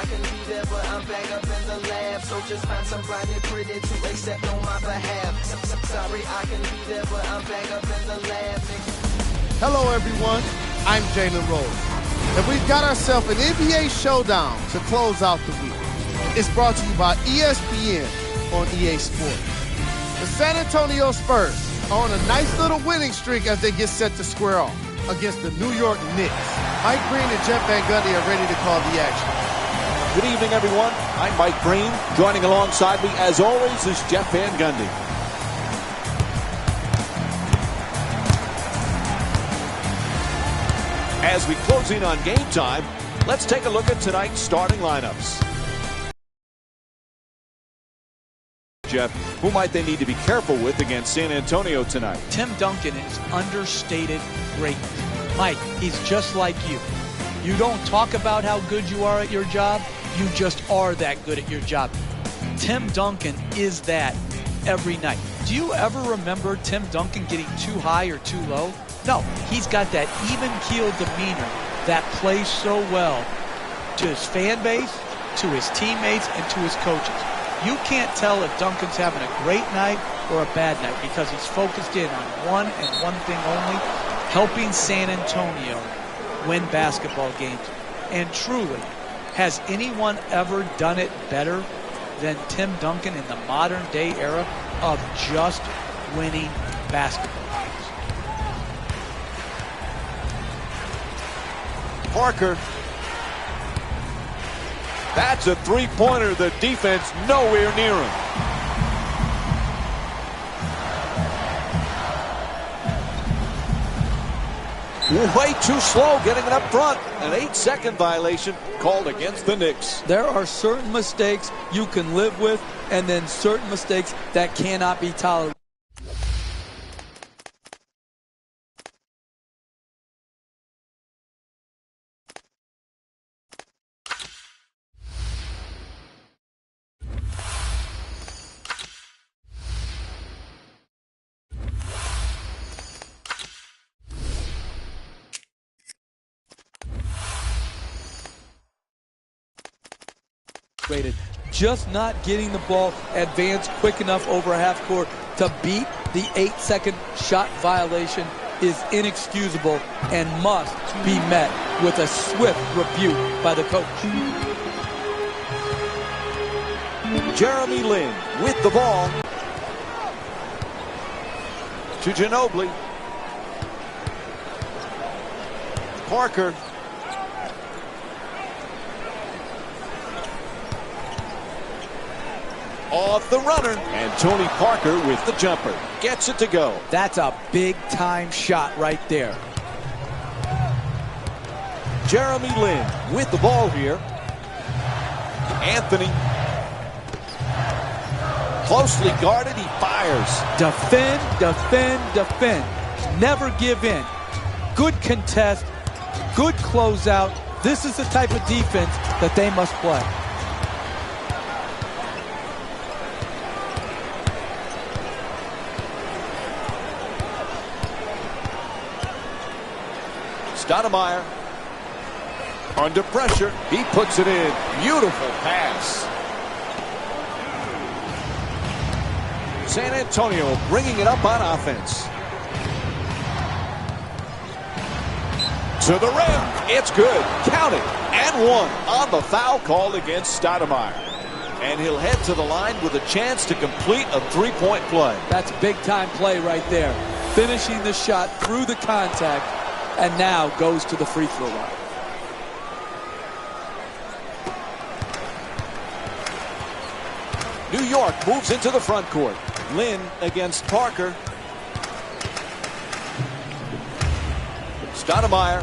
I can be there, but I'm back up in the lab. So just find somebody pretty to accept on my behalf. Sorry, I can be there, but I'm back up in the lab. Hello, everyone. I'm Jalen Rose. And we've got ourselves an NBA showdown to close out the week. It's brought to you by ESPN on EA Sports. The San Antonio Spurs are on a nice little winning streak as they get set to square off against the New York Knicks. Mike Green and Jeff Van Gundy are ready to call the action. Good evening, everyone. I'm Mike Green. Joining alongside me, as always, is Jeff Van Gundy. As we close in on game time, let's take a look at tonight's starting lineups. Jeff, who might they need to be careful with against San Antonio tonight? Tim Duncan is understated greatness. Mike, he's just like you. You don't talk about how good you are at your job. You just are that good at your job. Tim Duncan is that every night. Do you ever remember Tim Duncan getting too high or too low? No, he's got that even-keeled demeanor that plays so well to his fan base, to his teammates, and to his coaches. You can't tell if Duncan's having a great night or a bad night because he's focused in on one and one thing only, helping San Antonio win basketball games. And truly, has anyone ever done it better than Tim Duncan in the modern day era of just winning basketball games? Parker. That's a three-pointer. The defense nowhere near him. Way too slow getting it up front. An 8-second violation called against the Knicks. There are certain mistakes you can live with, and then certain mistakes that cannot be tolerated. Just not getting the ball advanced quick enough over half court to beat the 8-second shot violation is inexcusable and must be met with a swift rebuke by the coach. Jeremy Lin with the ball to Ginobili. Parker. Off the runner, and Tony Parker with the jumper. Gets it to go. That's a big-time shot right there. Jeremy Lin with the ball here. Anthony. Closely guarded, he fires. Defend, defend, defend. Never give in. Good contest, good closeout. This is the type of defense that they must play. Stoudemire under pressure. He puts it in. Beautiful pass. San Antonio bringing it up on offense. To the rim. It's good. Count it. And one on the foul call against Stoudemire. And he'll head to the line with a chance to complete a three-point play. That's a big-time play right there. Finishing the shot through the contact, and now goes to the free throw line. New York moves into the front court. Lin against Parker. Stoudemire.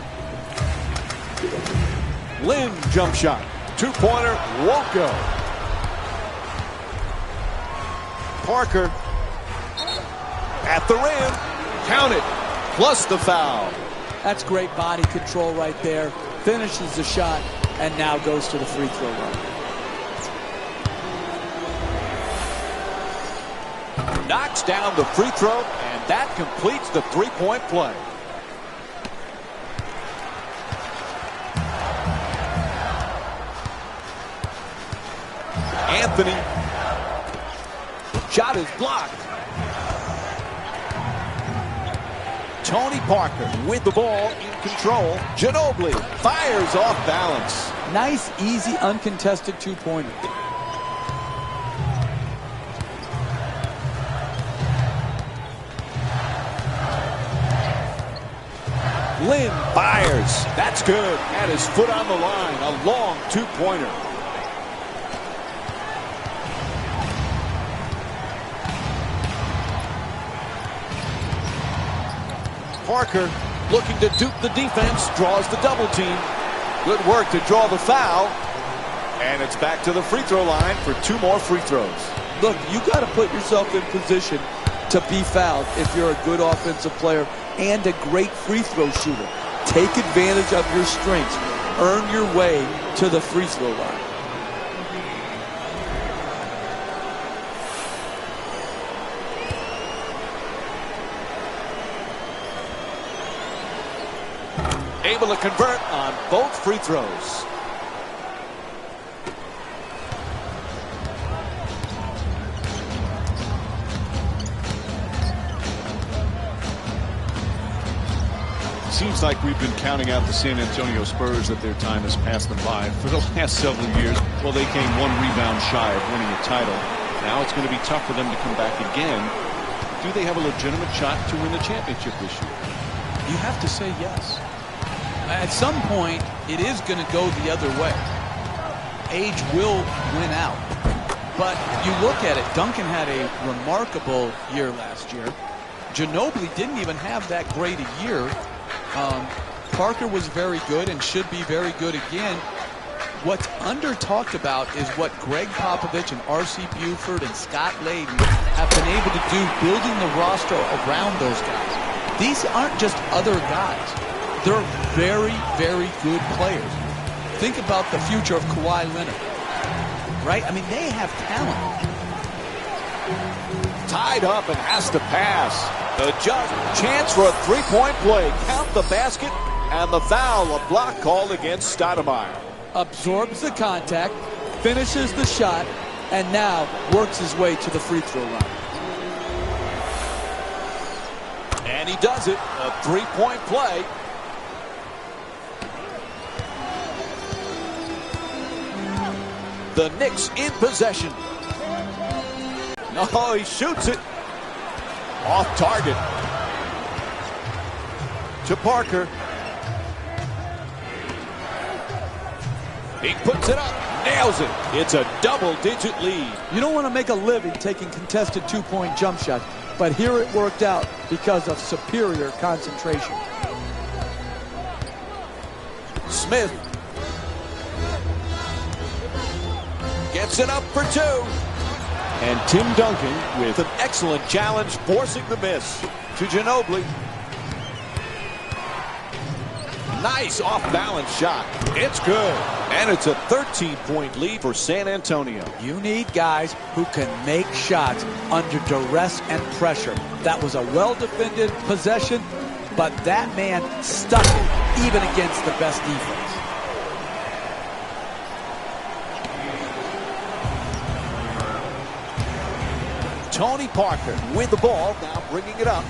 Lin jump shot. Two-pointer won't go. Parker at the rim. Count it. Plus the foul. That's great body control right there. Finishes the shot and now goes to the free throw line. Knocks down the free throw, and that completes the three-point play. Anthony. Shot is blocked. Tony Parker with the ball in control. Ginobili fires off balance. Nice, easy, uncontested two-pointer. Lynn fires. That's good. Had his foot on the line. A long two-pointer. Parker looking to dupe the defense. Draws the double team. Good work to draw the foul. And it's back to the free throw line for 2 more free throws. Look, you got to put yourself in position to be fouled if you're a good offensive player and a great free throw shooter. Take advantage of your strengths. Earn your way to the free throw line. Able to convert on both free throws. Seems like we've been counting out the San Antonio Spurs that their time has passed them by for the last several years. Well, they came 1 rebound shy of winning a title. Now it's going to be tough for them to come back again. Do they have a legitimate shot to win the championship this year? You have to say yes. At some point, it is going to go the other way. Age will win out. But you look at it, Duncan had a remarkable year last year. Ginobili didn't even have that great a year. Parker was very good and should be very good again. What's under talked about is what Greg Popovich and R.C. Buford and Scott Layden have been able to do building the roster around those guys. These aren't just other guys. They're very, very good players. Think about the future of Kawhi Leonard, right? I mean, they have talent. Tied up and has to pass. Just chance for a three-point play. Count the basket and the foul. A block called against Stoudemire. Absorbs the contact, finishes the shot, and now works his way to the free throw line. And he does it. A three-point play. The Knicks in possession. No, he shoots it. Off target. To Parker. He puts it up. Nails it. It's a double-digit lead. You don't want to make a living taking contested two-point jump shots, but here it worked out because of superior concentration. Smith gets it up for 2. And Tim Duncan with an excellent challenge, forcing the miss to Ginobili. Nice off-balance shot. It's good. And it's a 13-point lead for San Antonio. You need guys who can make shots under duress and pressure. That was a well-defended possession, but that man stuck it even against the best defense. Tony Parker with the ball, now bringing it up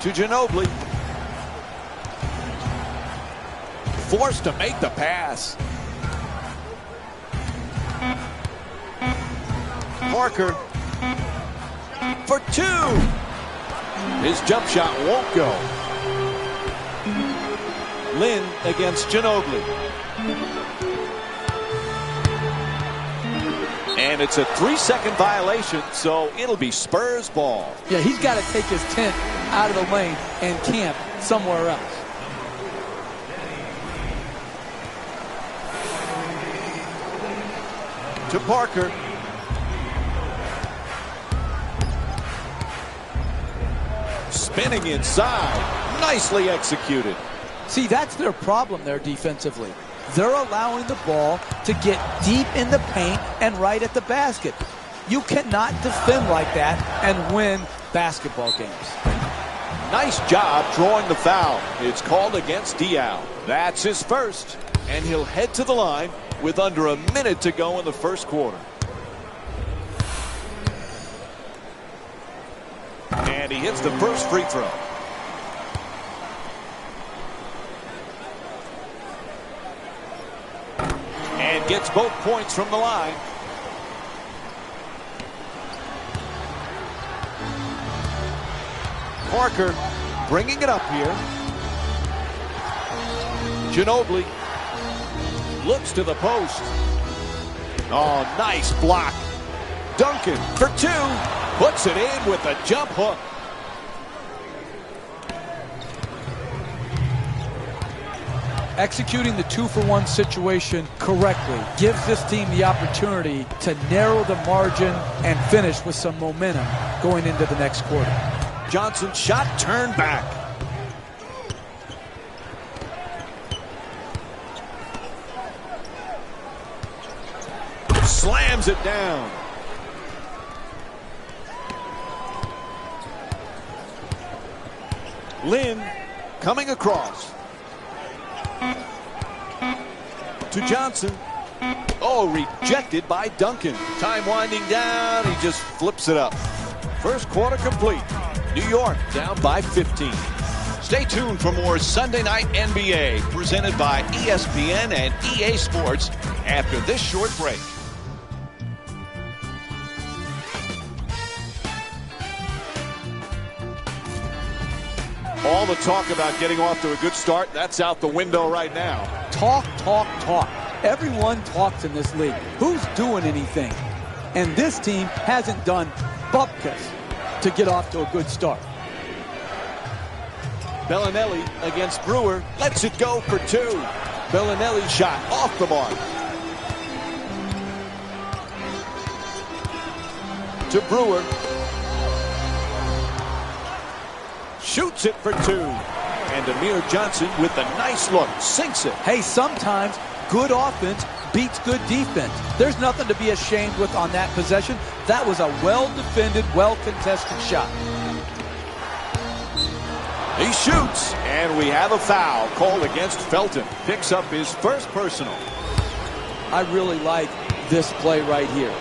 to Ginobili. Forced to make the pass. Parker for 2. His jump shot won't go. Lynn against Ginobili. And it's a 3-second violation, so it'll be Spurs ball. Yeah, he's got to take his tent out of the lane and camp somewhere else. To Parker. Spinning inside. Nicely executed. See, that's their problem there defensively. They're allowing the ball to get deep in the paint and right at the basket. You cannot defend like that and win basketball games. Nice job drawing the foul. It's called against Diaw. That's his first. And he'll head to the line with under a minute to go in the first quarter. And he hits the first free throw. And gets both points from the line. Parker bringing it up here. Ginobili looks to the post. Oh, nice block. Duncan for two. Puts it in with a jump hook. Executing the 2-for-1 situation correctly gives this team the opportunity to narrow the margin and finish with some momentum going into the next quarter. Johnson's shot turned back. Slams it down. Lynn coming across to Johnson. Oh, rejected by Duncan. Time winding down. He just flips it up. First quarter complete. New York down by 15. Stay tuned for more Sunday Night NBA presented by ESPN and EA Sports after this short break. All the talk about getting off to a good start, that's out the window right now. Talk, talk, talk. Everyone talks in this league. Who's doing anything? And this team hasn't done bupkis to get off to a good start. Bellinelli against Brewer. Lets it go for two. Bellinelli shot off the mark. To Brewer. Shoots it for two. And Amir Johnson with a nice look. Sinks it. Hey, sometimes good offense beats good defense. There's nothing to be ashamed with on that possession. That was a well-defended, well-contested shot. He shoots, and we have a foul called against Felton. Picks up his first personal. I really like this play right here.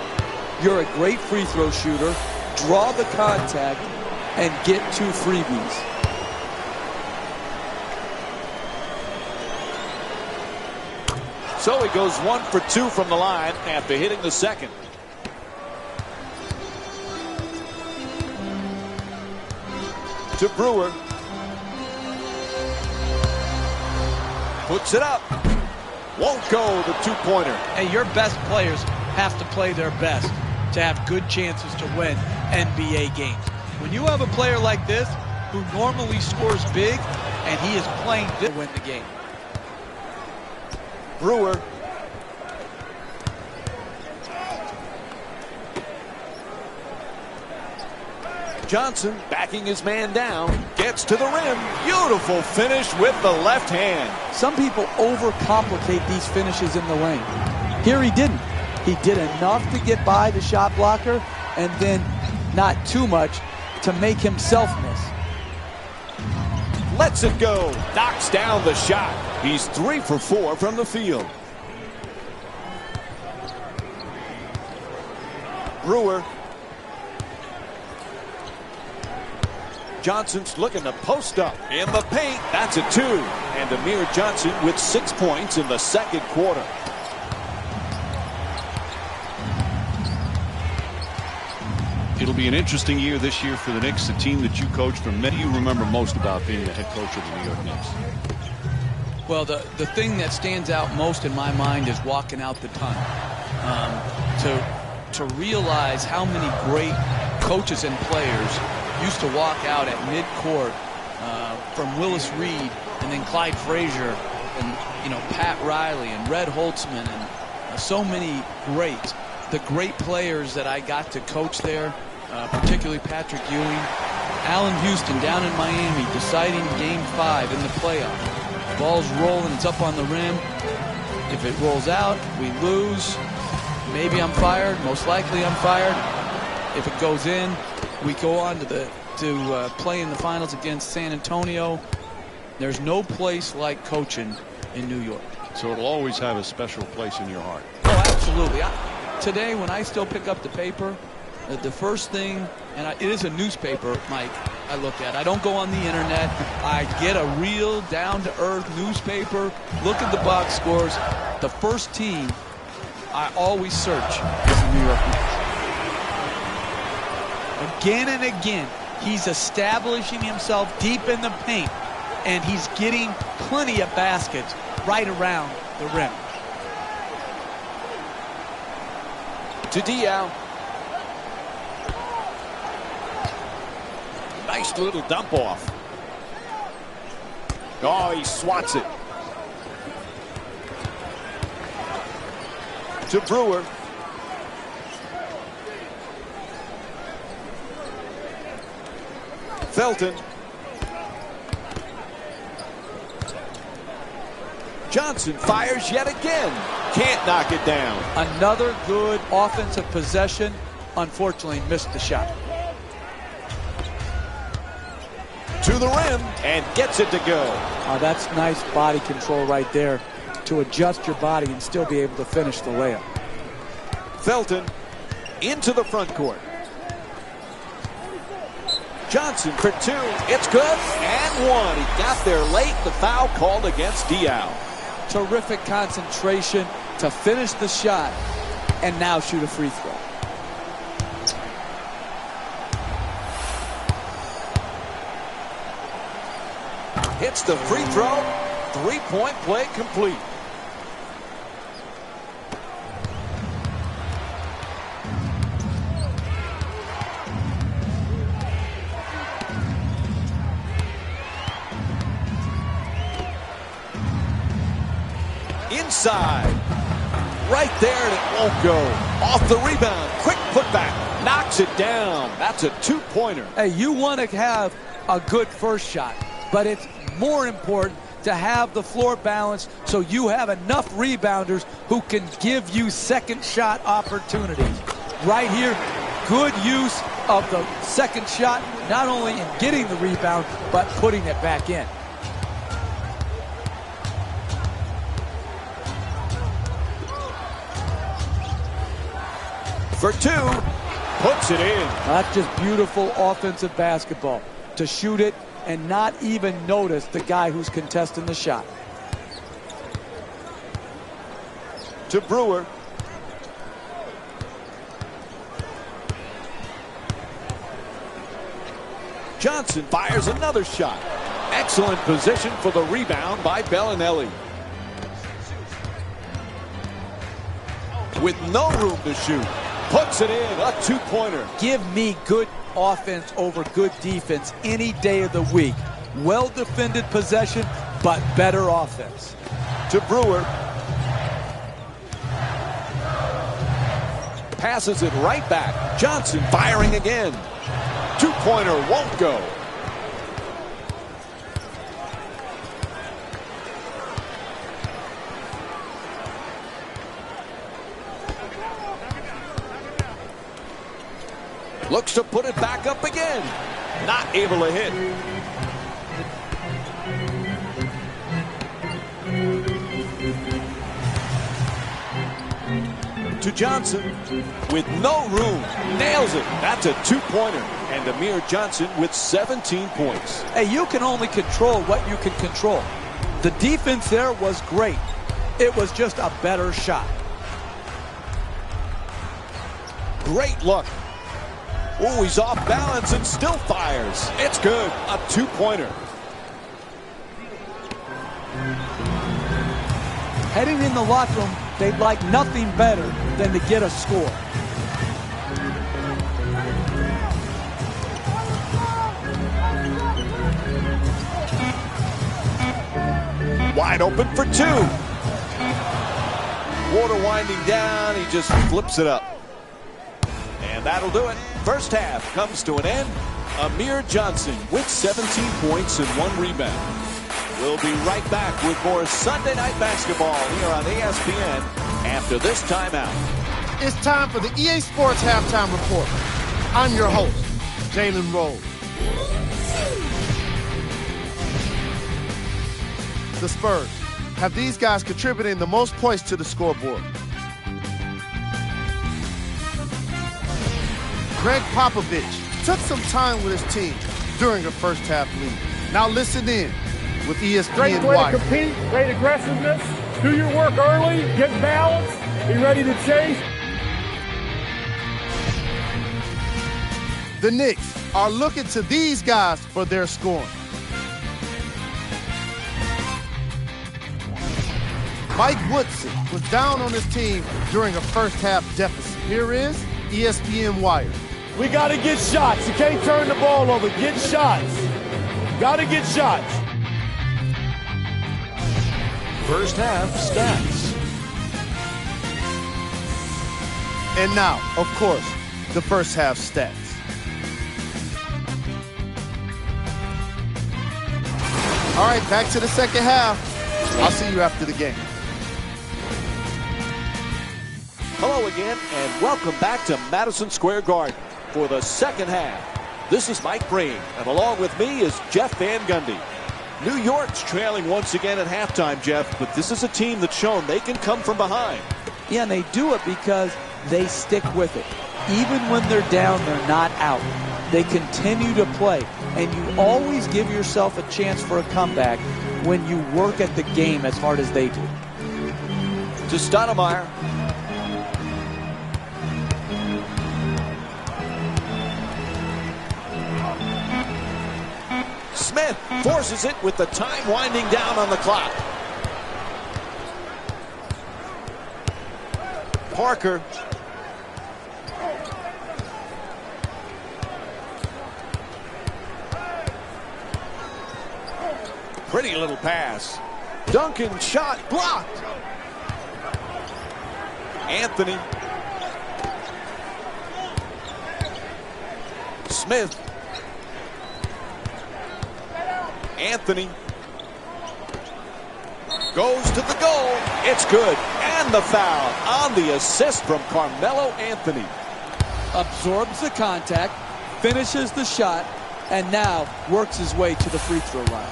You're a great free throw shooter. Draw the contact and get two freebies. So he goes 1 for 2 from the line after hitting the second. To Brewer. Puts it up. Won't go the two-pointer. Hey, your best players have to play their best to have good chances to win NBA games. When you have a player like this who normally scores big and he is playing to win the game. Brewer. Johnson backing his man down. Gets to the rim. Beautiful finish with the left hand. Some people overcomplicate these finishes in the lane. Here he didn't. He did enough to get by the shot blocker and then not too much to make himself miss. Lets it go. Knocks down the shot. He's 3 for 4 from the field. Brewer. Johnson's looking to post up in the paint. That's a 2. And Amir Johnson with 6 points in the second quarter. It'll be an interesting year this year for the Knicks, the team that you coached. For many, you remember most about being the head coach of the New York Knicks. Well, the thing that stands out most in my mind is walking out the tunnel. To realize how many great coaches and players used to walk out at midcourt, from Willis Reed and then Clyde Frazier and Pat Riley and Red Holtzman and so many greats. The great players that I got to coach there, particularly Patrick Ewing, Allen Houston down in Miami deciding Game 5 in the playoff. Ball's rolling, it's up on the rim. If it rolls out, we lose. Maybe I'm fired. Most likely I'm fired. If it goes in, we go on to play in the finals against San Antonio. There's no place like coaching in New York. So it'll always have a special place in your heart. Oh, absolutely. Today, when I still pick up the paper, the first thing, and it is a newspaper, Mike, I look at. I don't go on the internet. I get a real down-to-earth newspaper, look at the box scores. The first team I always search is the New York Knicks. Again and again, he's establishing himself deep in the paint, and he's getting plenty of baskets right around the rim. To Diaw. Nice little dump off. Oh, he swats it. To Brewer. Felton. Johnson fires yet again. Can't knock it down. Another good offensive possession. Unfortunately, missed the shot. To the rim and gets it to go. That's nice body control right there to adjust your body and still be able to finish the layup. Felton into the front court. Johnson for two. It's good. And one. He got there late. The foul called against Diaw. Terrific concentration to finish the shot and now shoot a free throw. Hits the free throw. Three-point play complete. Inside. Right there, and it won't go. Off the rebound. Quick putback. Knocks it down. That's a two-pointer. Hey, you want to have a good first shot, but it's more important to have the floor balance so you have enough rebounders who can give you second shot opportunities. Right here, good use of the second shot, not only in getting the rebound, but putting it back in. For two, puts it in. That's just beautiful offensive basketball. To shoot it and not even notice the guy who's contesting the shot. To Brewer. Johnson fires another shot. Excellent position for the rebound by Bellinelli. With no room to shoot. Puts it in, a two-pointer. Give me good offense over good defense any day of the week. Well-defended possession, but better offense. To Brewer. Passes it right back. Johnson firing again. Two-pointer won't go. Looks to put it back up again. Not able to hit. To Johnson with no room. Nails it. That's a two-pointer. And Amir Johnson with 17 points. Hey, you can only control what you can control. The defense there was great. It was just a better shot. Great look. Oh, he's off balance and still fires. It's good. A two-pointer. Heading in the locker room, they'd like nothing better than to get a score. Wide open for two. Water winding down. He just flips it up. And that'll do it. First half comes to an end. Amir Johnson with 17 points and 1 rebound. We'll be right back with more Sunday Night Basketball here on ESPN after this timeout. It's time for the EA Sports Halftime Report. I'm your host, Jalen Rose. The Spurs have these guys contributing the most points to the scoreboard. Greg Popovich took some time with his team during a first-half lead. Now listen in with ESPN Great way Wire. to compete, great aggressiveness, do your work early, get balanced, be ready to chase. The Knicks are looking to these guys for their scoring. Mike Woodson was down on his team during a first-half deficit. Here is ESPN Wire. We got to get shots. You can't turn the ball over. Get shots. Got to get shots. First half stats. And now, of course, the first half stats. All right, back to the second half. I'll see you after the game. Hello again, and welcome back to Madison Square Garden for the second half. This is Mike Breen, and along with me is Jeff Van Gundy. New York's trailing once again at halftime, Jeff, but this is a team that's shown they can come from behind. Yeah, and they do it because they stick with it. Even when they're down, they're not out. They continue to play, and you always give yourself a chance for a comeback when you work at the game as hard as they do. To Stoudemire. Smith forces it with the time winding down on the clock. Parker. Pretty little pass. Duncan shot blocked. Anthony. Smith. Anthony goes to the goal. It's good. And the foul on the assist from Carmelo Anthony. Absorbs the contact, finishes the shot, and now works his way to the free throw line.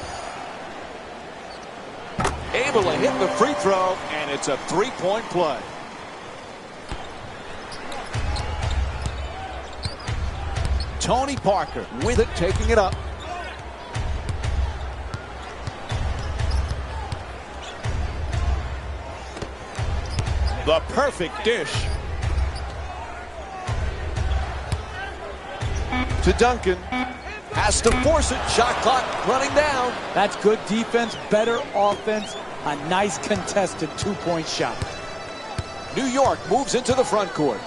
Able to hit the free throw, and it's a three-point play. Tony Parker with it, taking it up. The perfect dish. To Duncan. Has to force it. Shot clock running down. That's good defense, better offense, a nice contested two-point shot. New York moves into the front court.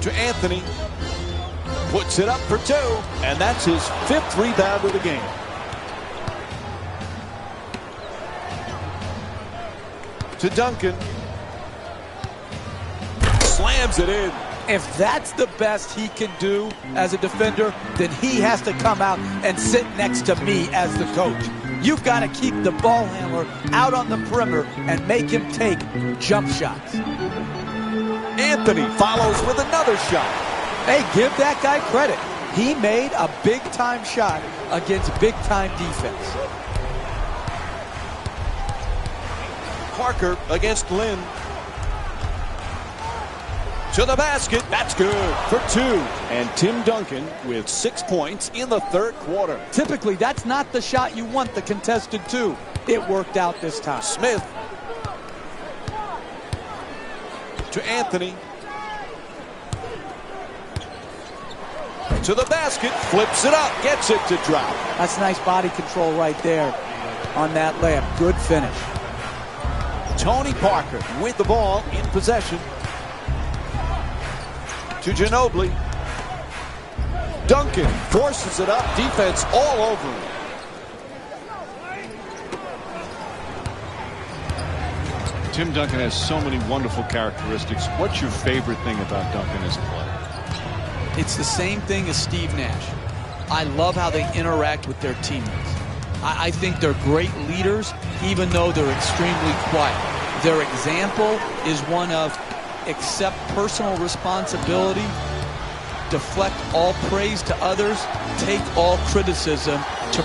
To Anthony. Puts it up for two. And that's his fifth rebound of the game. To Duncan. Slams it in. If that's the best he can do as a defender, then he has to come out and sit next to me as the coach. You've got to keep the ball handler out on the perimeter and make him take jump shots. Anthony follows with another shot. Hey, give that guy credit. He made a big-time shot against big-time defense. Parker against Lynn. To the basket. That's good for two. And Tim Duncan with 6 points in the third quarter. Typically, that's not the shot you want, the contested two. It worked out this time. Smith. To Anthony. To the basket. Flips it up. Gets it to drop. That's nice body control right there on that layup. Good finish. Tony Parker with the ball in possession. To Ginobili. Duncan forces it up. Defense all over him. Tim Duncan has so many wonderful characteristics. What's your favorite thing about Duncan as a player? It's the same thing as Steve Nash. I love how they interact with their teammates. I think they're great leaders, even though they're extremely quiet. Their example is one of accept personal responsibility deflect all praise to others, take all criticism to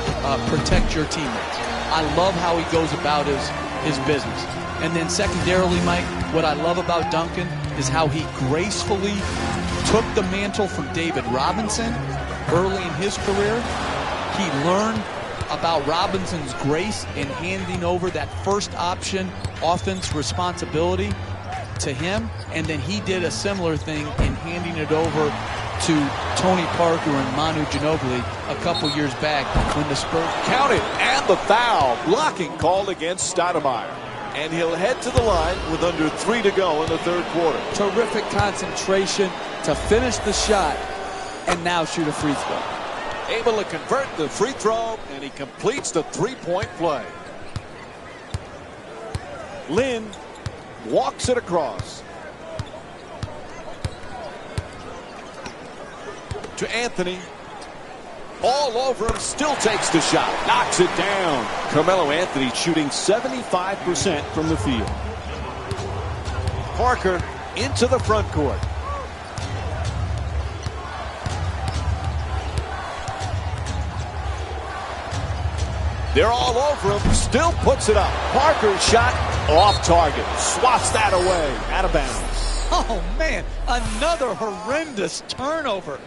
protect your teammates. I love how he goes about his business. And then secondarily, Mike, what I love about Duncan is how he gracefully took the mantle from David Robinson early in his career. He learned about Robinson's grace in handing over that first option offense responsibility to him, and then he did a similar thing in handing it over to Tony Parker and Manu Ginobili a couple years back when the Spurs counted, and the foul, blocking called against Stoudemire. And he'll head to the line with under 3 to go in the third quarter. Terrific concentration to finish the shot and now shoot a free throw. Able to convert the free throw, and he completes the three-point play. Lynn walks it across to Anthony. All over him, still takes the shot, knocks it down. Carmelo Anthony shooting 75% from the field. Parker into the front court. They're all over him, still puts it up. Parker's shot off target, swats that away, out of bounds. Oh man, another horrendous turnover.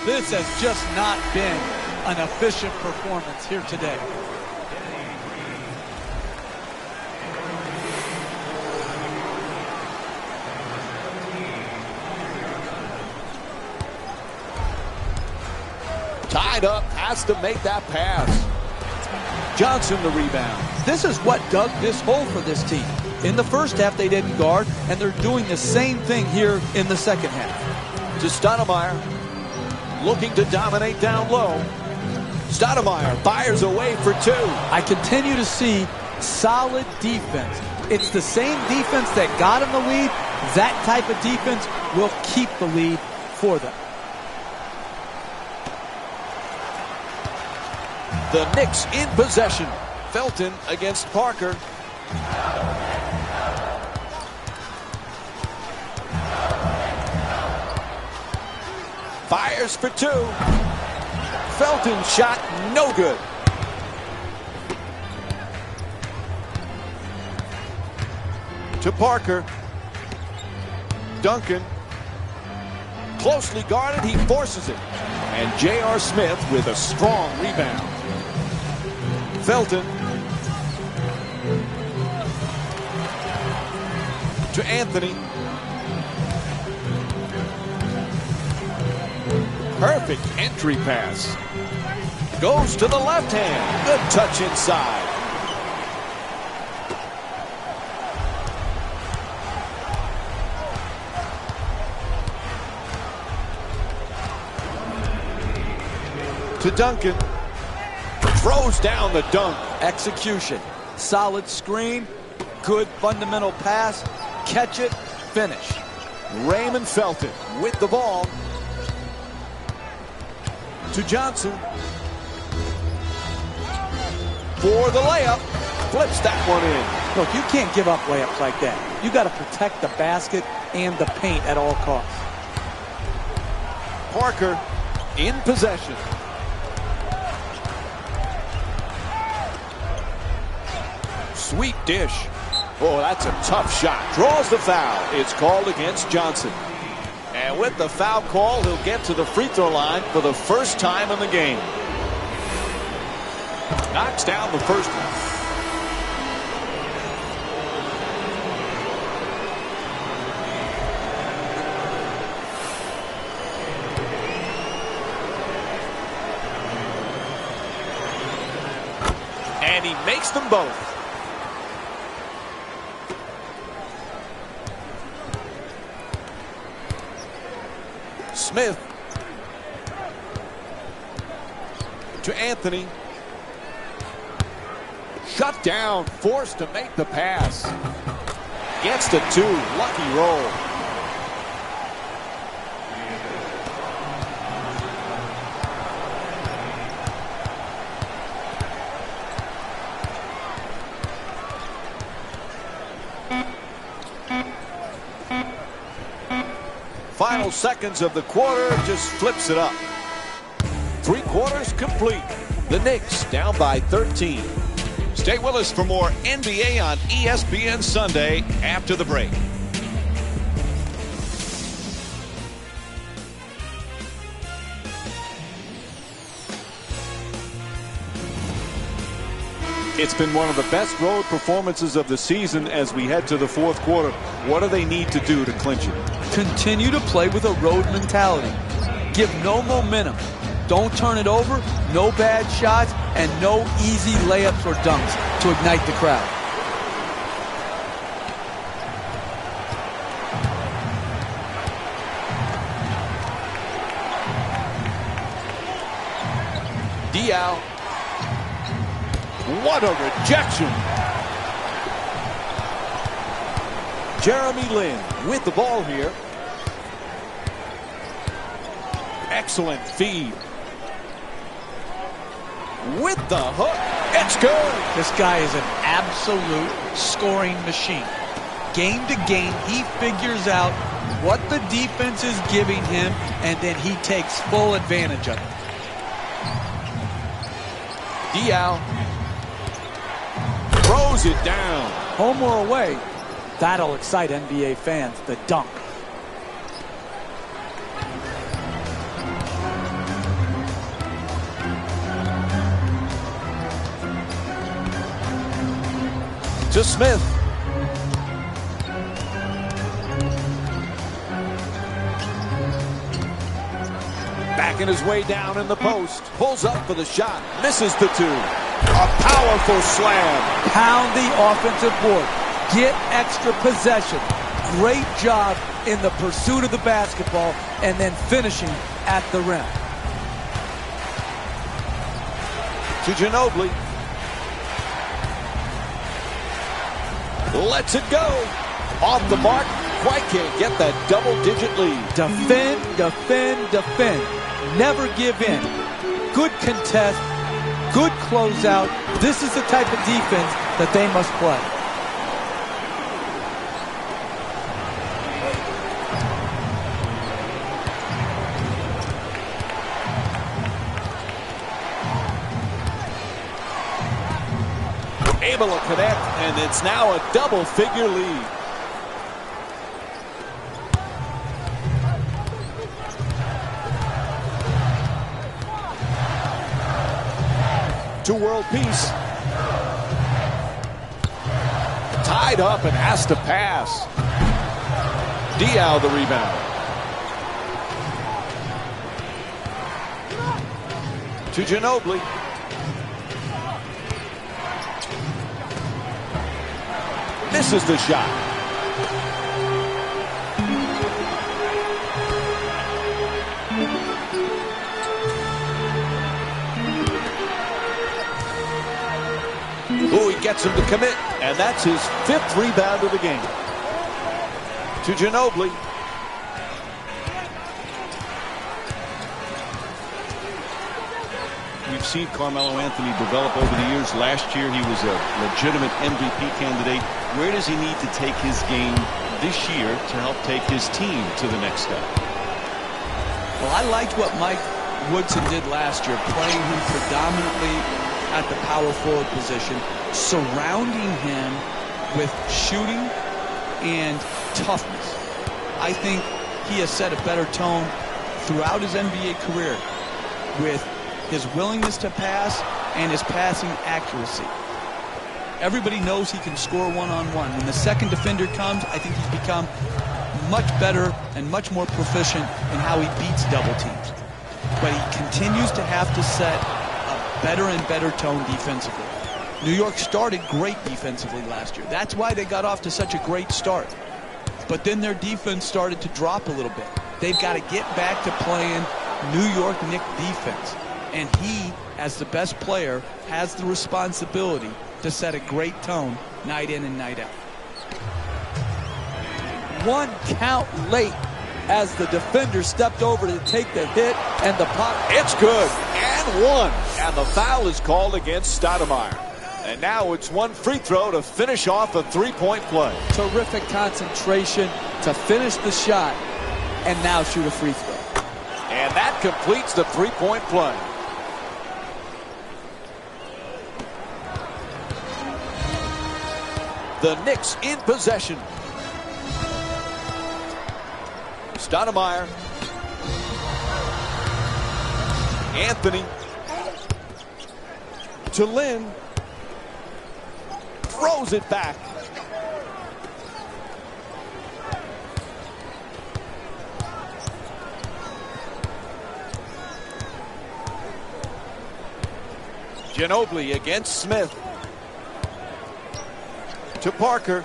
This has just not been an efficient performance here today. Tied up, has to make that pass. Johnson the rebound. This is what dug this hole for this team. In the first half, they didn't guard, and they're doing the same thing here in the second half. To Stoudemire, looking to dominate down low. Stoudemire fires away for two. I continue to see solid defense. It's the same defense that got him the lead. That type of defense will keep the lead for them. The Knicks in possession. Felton against Parker. Fires for two. Felton shot no good. To Parker. Duncan. Closely guarded, he forces it. And J.R. Smith with a strong rebound. Felton. To Anthony. Perfect entry pass. Goes to the left hand. Good touch inside. To Duncan. Throws down the dunk. Execution. Solid screen. Good fundamental pass. Catch it. Finish. Raymond Felton with the ball. To Johnson. For the layup. Flips that one in. Look, you can't give up layups like that. You got to protect the basket and the paint at all costs. Parker in possession. Sweet dish. Oh, that's a tough shot. Draws the foul. It's called against Johnson. And with the foul call, he'll get to the free throw line for the first time in the game. Knocks down the first one. And he makes them both. Smith to Anthony. Shut down, forced to make the pass. Gets to two, lucky roll. final seconds of the quarter, just flips it up. 3 quarters complete. The Knicks down by 13. Stay with us for more NBA on ESPN Sunday after the break. It's been one of the best road performances of the season as we head to the 4th quarter. What do they need to do to clinch it? Continue to play with a road mentality. Give no momentum. Don't turn it over, no bad shots, and no easy layups or dunks to ignite the crowd. Diaw. What a rejection. Jeremy Lin with the ball here. Excellent feed. With the hook. It's good. This guy is an absolute scoring machine. Game to game, he figures out what the defense is giving him, and then he takes full advantage of it. Diaw throws it down. Home or away, that'll excite NBA fans, the dunk. To Smith. Backing his way down in the post. Pulls up for the shot. Misses the 2. A powerful slam. Pound the offensive board. Get extra possession. Great job in the pursuit of the basketball and then finishing at the rim. To Ginobili. Lets it go. Off the mark. Quite can't get that double-digit lead. Defend, defend, defend. Never give in. Good contest. Good closeout. This is the type of defense that they must play. Able to connect, and it's now a double-figure lead. To world peace. Tied up and has to pass. Diaw the rebound. To Ginobili. Misses the shot. Ooh, he gets him to commit, and that's his 5th rebound of the game. To Ginobili. We've seen Carmelo Anthony develop over the years. Last year, he was a legitimate MVP candidate. Where does he need to take his game this year to help take his team to the next step? Well, I liked what Mike Woodson did last year, playing him predominantly at the power forward position, surrounding him with shooting and toughness. I think he has set a better tone throughout his NBA career with his willingness to pass and his passing accuracy. Everybody knows he can score one-on-one. When the second defender comes, I think he's become much better and much more proficient in how he beats double teams. But he continues to have to set a better and better tone defensively. New York started great defensively last year. That's why they got off to such a great start. But then their defense started to drop a little bit. They've got to get back to playing New York Knicks defense. And he, as the best player, has the responsibility to set a great tone night in and night out. 1 count late as the defender stepped over to take the hit and the pop. It's good. And 1. And the foul is called against Stoudemire. And now it's 1 free throw to finish off a 3-point play. Terrific concentration to finish the shot. and now shoot a free throw. And that completes the three-point play. The Knicks in possession. Stoudemire. Anthony. To Lynn. Throws it back. Ginobili against Smith. To Parker.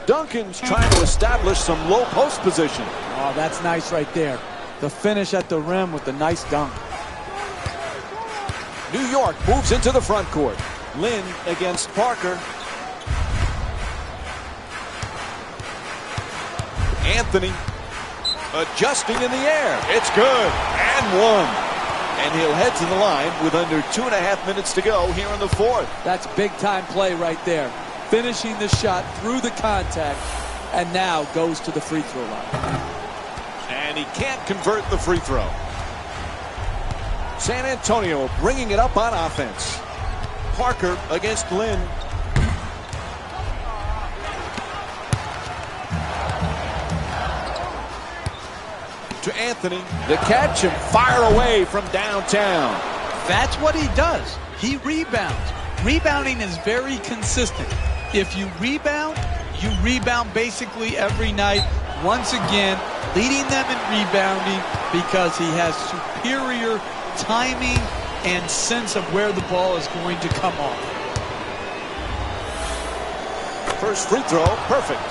Duncan's trying to establish some low post position. Oh, that's nice right there. The finish at the rim with the nice dunk. New York moves into the front court. Lynn against Parker. Anthony adjusting in the air. It's good. And one. And he'll head to the line with under 2.5 minutes to go here in the fourth. That's big time play right there. Finishing the shot through the contact and now goes to the free throw line. And he can't convert the free throw. San Antonio bringing it up on offense. Parker against Lynn. To Anthony. The catch and fire away from downtown. That's what he does. He rebounds. Rebounding is very consistent. If you rebound basically every night. Once again, leading them in rebounding because he has superior timing and sense of where the ball is going to come off. First free throw, perfect.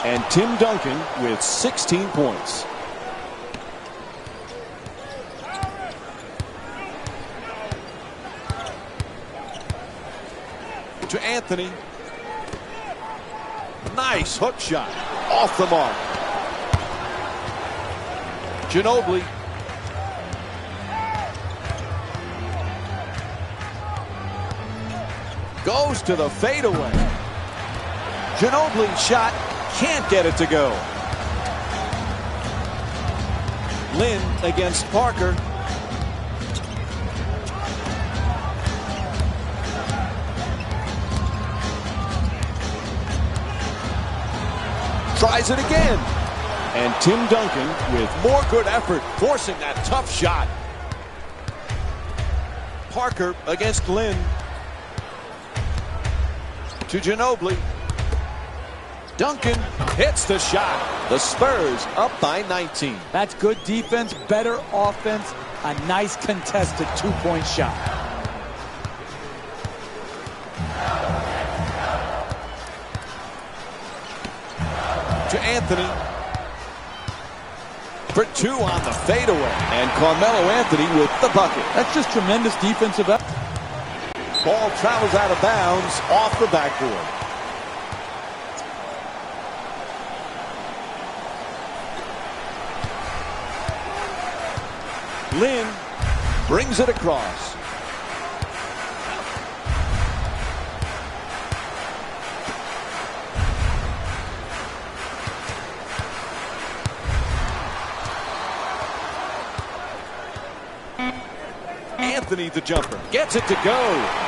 And Tim Duncan with 16 points. To Anthony. Nice hook shot. Off the mark. Ginobili. Goes to the fadeaway. Ginobili shot. Can't get it to go. Lynn against Parker. Tries it again. And Tim Duncan with more good effort, forcing that tough shot. Parker against Lynn. To Ginobili. Duncan hits the shot. The Spurs up by 19. That's good defense, better offense, a nice contested two-point shot. To Anthony. For two on the fadeaway. And Carmelo Anthony with the bucket. That's just tremendous defensive effort. Ball travels out of bounds off the backboard. Lynn brings it across. Anthony, the jumper, gets it to go.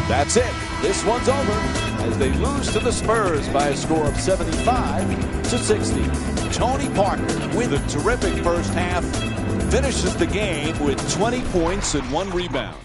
That's it. This one's over as they lose to the Spurs by a score of 75-60. Tony Parker with a terrific first half finishes the game with 20 points and 1 rebound.